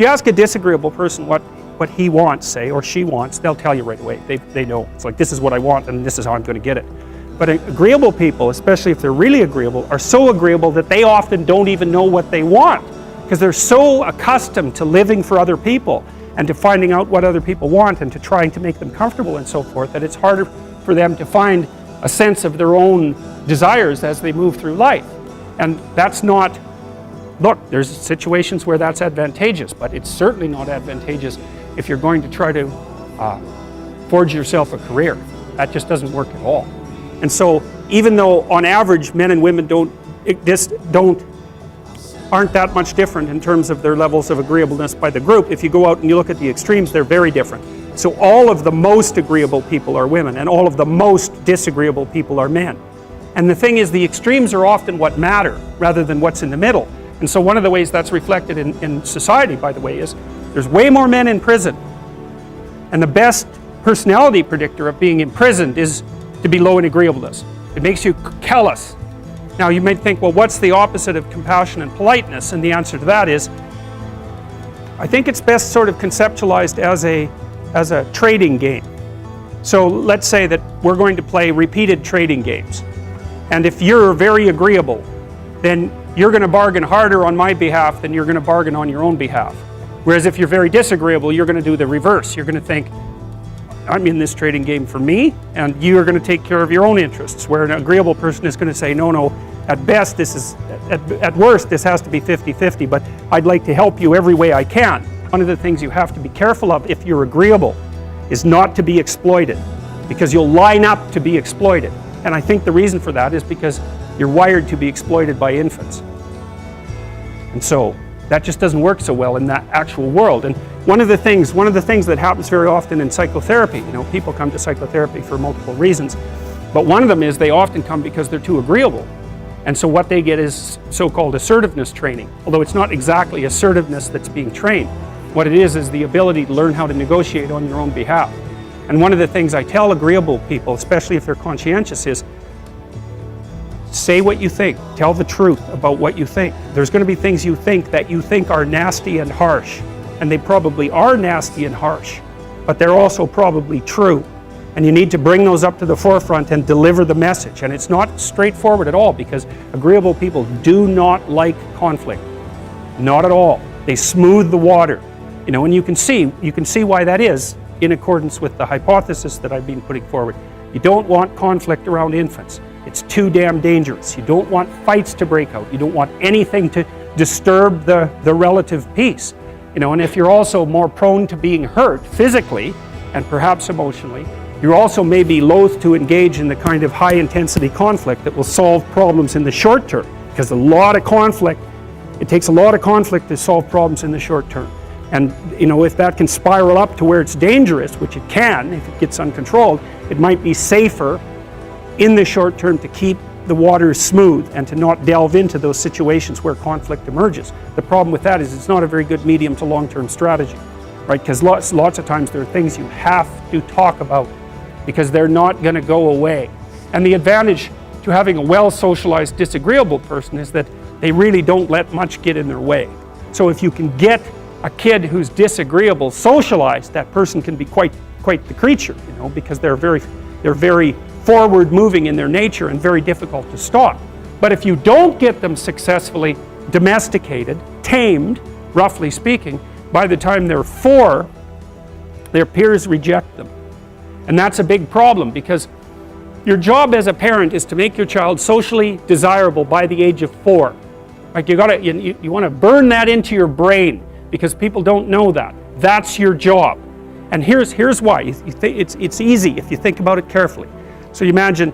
you ask a disagreeable person what he wants, say, or she wants, they'll tell you right away. They know. It's like, this is what I want and this is how I'm going to get it. But agreeable people, especially if they're really agreeable, are so agreeable that they often don't even know what they want, because they're so accustomed to living for other people and to finding out what other people want and to trying to make them comfortable and so forth, that it's harder for them to find a sense of their own desires as they move through life. And that's not, look, there's situations where that's advantageous, but it's certainly not advantageous if you're going to try to forge yourself a career. That just doesn't work at all. And so even though on average men and women aren't that much different in terms of their levels of agreeableness by the group, if you go out and you look at the extremes, they're very different. So all of the most agreeable people are women, and all of the most disagreeable people are men. And the thing is, the extremes are often what matter rather than what's in the middle. And so one of the ways that's reflected in society, by the way, is there's way more men in prison. And the best personality predictor of being imprisoned is to be low in agreeableness. It makes you callous. Now you might think, well, what's the opposite of compassion and politeness? And the answer to that is, I think it's best sort of conceptualized as a trading game. So let's say that we're going to play repeated trading games. And if you're very agreeable, then you're going to bargain harder on my behalf than you're going to bargain on your own behalf. Whereas if you're very disagreeable, you're going to do the reverse. You're going to think, I'm in this trading game for me, and you're going to take care of your own interests. Where an agreeable person is going to say, no, at best this is, at worst this has to be 50-50, but I'd like to help you every way I can. One of the things you have to be careful of if you're agreeable is not to be exploited, because you'll line up to be exploited. And I think the reason for that is because you're wired to be exploited by infants. And so that just doesn't work so well in that actual world. And one of the things that happens very often in psychotherapy, people come to psychotherapy for multiple reasons, but one of them is they often come because they're too agreeable. And so what they get is so-called assertiveness training, although it's not exactly assertiveness that's being trained. What it is the ability to learn how to negotiate on your own behalf. And one of the things I tell agreeable people, especially if they're conscientious, is say what you think. Tell the truth about what you think. There's going to be things you think that you think are nasty and harsh. And they probably are nasty and harsh, but they're also probably true. And you need to bring those up to the forefront and deliver the message. And it's not straightforward at all, because agreeable people do not like conflict. Not at all. They smooth the water. And you can see why that is in accordance with the hypothesis that I've been putting forward. You don't want conflict around infants. It's too damn dangerous. You don't want fights to break out. You don't want anything to disturb the relative peace. And if you're also more prone to being hurt physically and perhaps emotionally, you're also maybe loath to engage in the kind of high intensity conflict that will solve problems in the short term, because it takes a lot of conflict to solve problems in the short term. And if that can spiral up to where it's dangerous, which it can if it gets uncontrolled, it might be safer in the short term to keep the waters smooth and to not delve into those situations where conflict emerges. The problem with that is it's not a very good medium to long-term strategy, right? Because lots of times there are things you have to talk about because they're not going to go away. And the advantage to having a well-socialized disagreeable person is that they really don't let much get in their way. So if you can get a kid who's disagreeable socialized, that person can be quite the creature, because they're very forward moving in their nature and very difficult to stop. But if you don't get them successfully domesticated, tamed, roughly speaking, by the time they're 4, their peers reject them. And that's a big problem, because your job as a parent is to make your child socially desirable by the age of 4. Like you want to burn that into your brain, because people don't know that. That's your job. And here's why. It's easy if you think about it carefully. So you imagine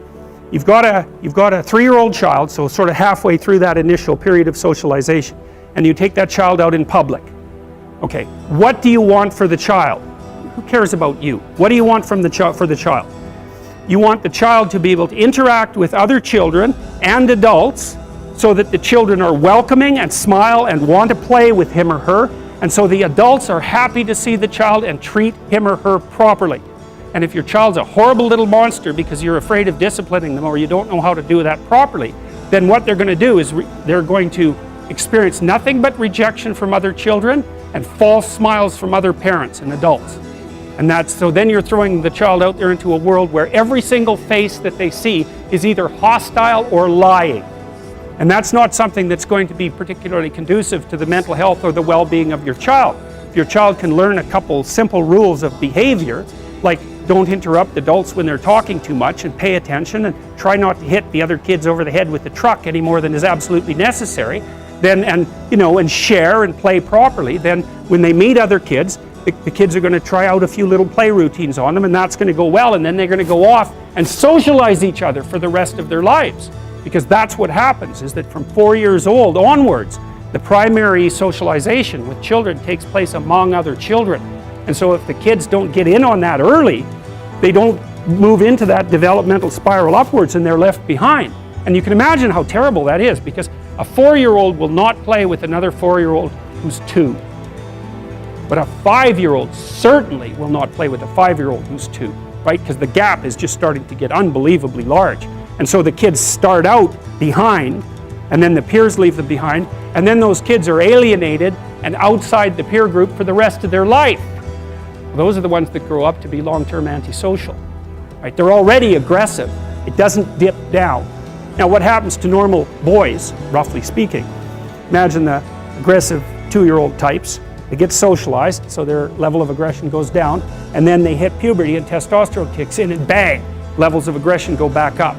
you've got a 3-year-old child, so sort of halfway through that initial period of socialization, and you take that child out in public. Okay, what do you want for the child? Who cares about you? What do you want for the child? You want the child to be able to interact with other children and adults so that the children are welcoming and smile and want to play with him or her, and so the adults are happy to see the child and treat him or her properly. And if your child's a horrible little monster because you're afraid of disciplining them or you don't know how to do that properly, then what they're going to do is they're going to experience nothing but rejection from other children and false smiles from other parents and adults. And so then you're throwing the child out there into a world where every single face that they see is either hostile or lying. And that's not something that's going to be particularly conducive to the mental health or the well-being of your child. If your child can learn a couple simple rules of behavior, like don't interrupt adults when they're talking too much and pay attention and try not to hit the other kids over the head with the truck any more than is absolutely necessary, then, and share and play properly, then when they meet other kids, the kids are going to try out a few little play routines on them, and that's going to go well, and then they're going to go off and socialize each other for the rest of their lives. Because that's what happens, is that from 4 years old onwards, the primary socialization with children takes place among other children. And so if the kids don't get in on that early, they don't move into that developmental spiral upwards and they're left behind. And you can imagine how terrible that is, because a 4-year-old will not play with another 4-year-old who's 2. But a 5-year-old certainly will not play with a 5-year-old who's 2, right? Because the gap is just starting to get unbelievably large. And so the kids start out behind, and then the peers leave them behind, and then those kids are alienated and outside the peer group for the rest of their life. Those are the ones that grow up to be long-term antisocial, right? They're already aggressive. It doesn't dip down. Now, what happens to normal boys, roughly speaking? Imagine the aggressive 2-year-old types. They get socialized, so their level of aggression goes down, and then they hit puberty and testosterone kicks in, and bang, levels of aggression go back up.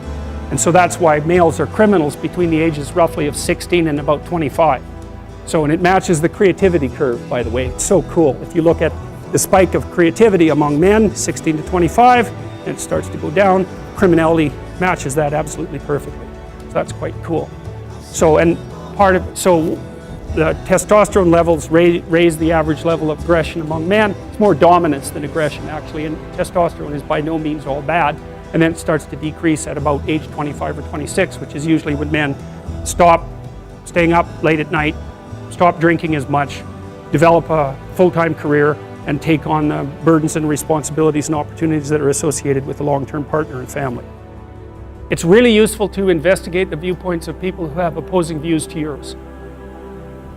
And so that's why males are criminals between the ages roughly of 16 and about 25. So, and it matches the creativity curve, by the way. It's so cool. If you look at the spike of creativity among men, 16 to 25, and it starts to go down, criminality matches that absolutely perfectly. So that's quite cool. So, and so the testosterone levels raise the average level of aggression among men. It's more dominance than aggression, actually, and testosterone is by no means all bad. And then it starts to decrease at about age 25 or 26, which is usually when men stop staying up late at night, stop drinking as much, develop a full-time career, and take on the burdens and responsibilities and opportunities that are associated with a long-term partner and family. It's really useful to investigate the viewpoints of people who have opposing views to yours.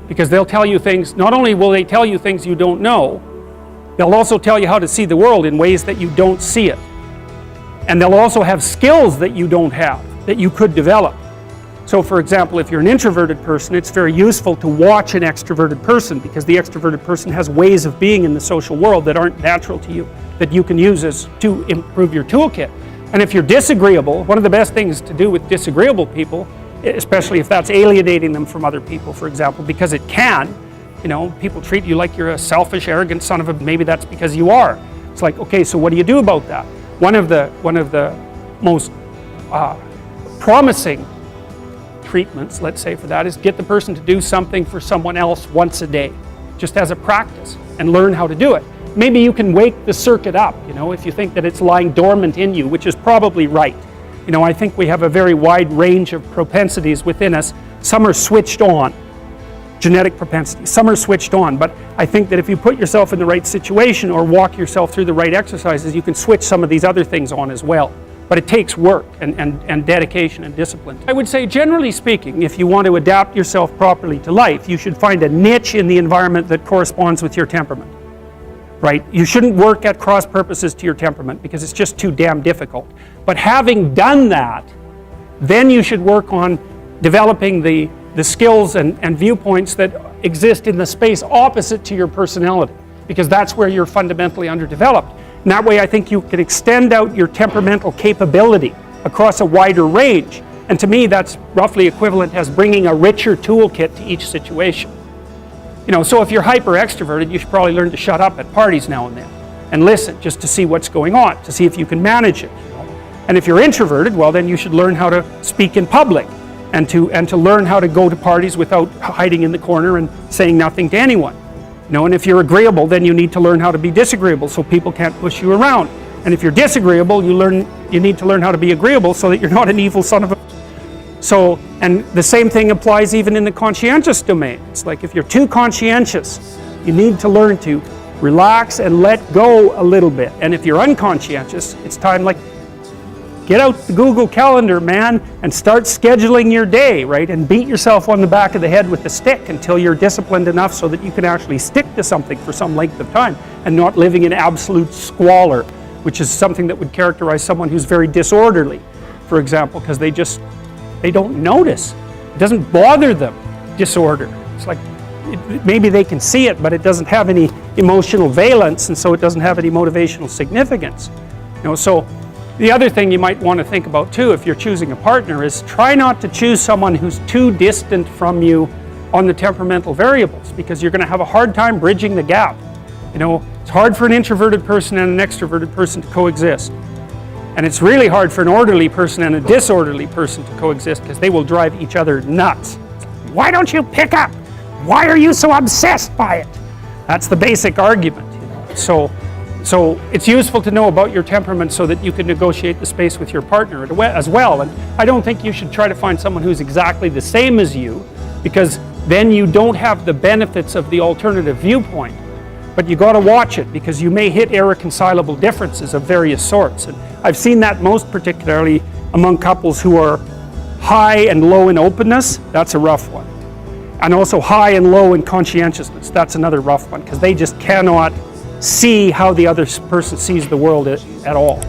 Because they'll tell you things, not only will they tell you things you don't know, they'll also tell you how to see the world in ways that you don't see it. And they'll also have skills that you don't have, that you could develop. So for example, if you're an introverted person, it's very useful to watch an extroverted person, because the extroverted person has ways of being in the social world that aren't natural to you, that you can use to improve your toolkit. And if you're disagreeable, one of the best things to do with disagreeable people, especially if that's alienating them from other people, for example, because it can, people treat you like you're a selfish, arrogant son of a, maybe that's because you are. It's like, okay, so what do you do about that? One of the most promising treatments, let's say, for that is get the person to do something for someone else once a day, just as a practice, and learn how to do it. Maybe you can wake the circuit up, if you think that it's lying dormant in you, which is probably right. I think we have a very wide range of propensities within us. Some are switched on, genetic propensities. Some are switched on, but I think that if you put yourself in the right situation or walk yourself through the right exercises, you can switch some of these other things on as well. But it takes work and dedication and discipline. I would say, generally speaking, if you want to adapt yourself properly to life, you should find a niche in the environment that corresponds with your temperament. Right? You shouldn't work at cross purposes to your temperament, because it's just too damn difficult. But having done that, then you should work on developing the skills and viewpoints that exist in the space opposite to your personality, because that's where you're fundamentally underdeveloped. And that way I think you can extend out your temperamental capability across a wider range. And to me, that's roughly equivalent as bringing a richer toolkit to each situation. So if you're hyper extroverted, you should probably learn to shut up at parties now and then and listen just to see what's going on, to see if you can manage it. And if you're introverted, well, then you should learn how to speak in public and to learn how to go to parties without hiding in the corner and saying nothing to anyone. And if you're agreeable, then you need to learn how to be disagreeable so people can't push you around. And if you're disagreeable, you need to learn how to be agreeable so that you're not an evil son of a... So, and the same thing applies even in the conscientious domain. It's like if you're too conscientious, you need to learn to relax and let go a little bit. And if you're unconscientious, it's time, like Get out the Google Calendar, man, and start scheduling your day, right? And beat yourself on the back of the head with a stick until you're disciplined enough so that you can actually stick to something for some length of time and not living in absolute squalor, which is something that would characterize someone who's very disorderly, for example, because they don't notice. It doesn't bother them, disorder. It's like, maybe they can see it, but it doesn't have any emotional valence, and so it doesn't have any motivational significance. So the other thing you might want to think about too, if you're choosing a partner, is try not to choose someone who's too distant from you on the temperamental variables, because you're going to have a hard time bridging the gap. It's hard for an introverted person and an extroverted person to coexist. And it's really hard for an orderly person and a disorderly person to coexist, because they will drive each other nuts. Why don't you pick up? Why are you so obsessed by it? That's the basic argument. So it's useful to know about your temperament so that you can negotiate the space with your partner as well. And I don't think you should try to find someone who's exactly the same as you, because then you don't have the benefits of the alternative viewpoint. But you got to watch it, because you may hit irreconcilable differences of various sorts. And I've seen that most particularly among couples who are high and low in openness. That's a rough one. And also high and low in conscientiousness. That's another rough one, because they just cannot see how the other person sees the world at all.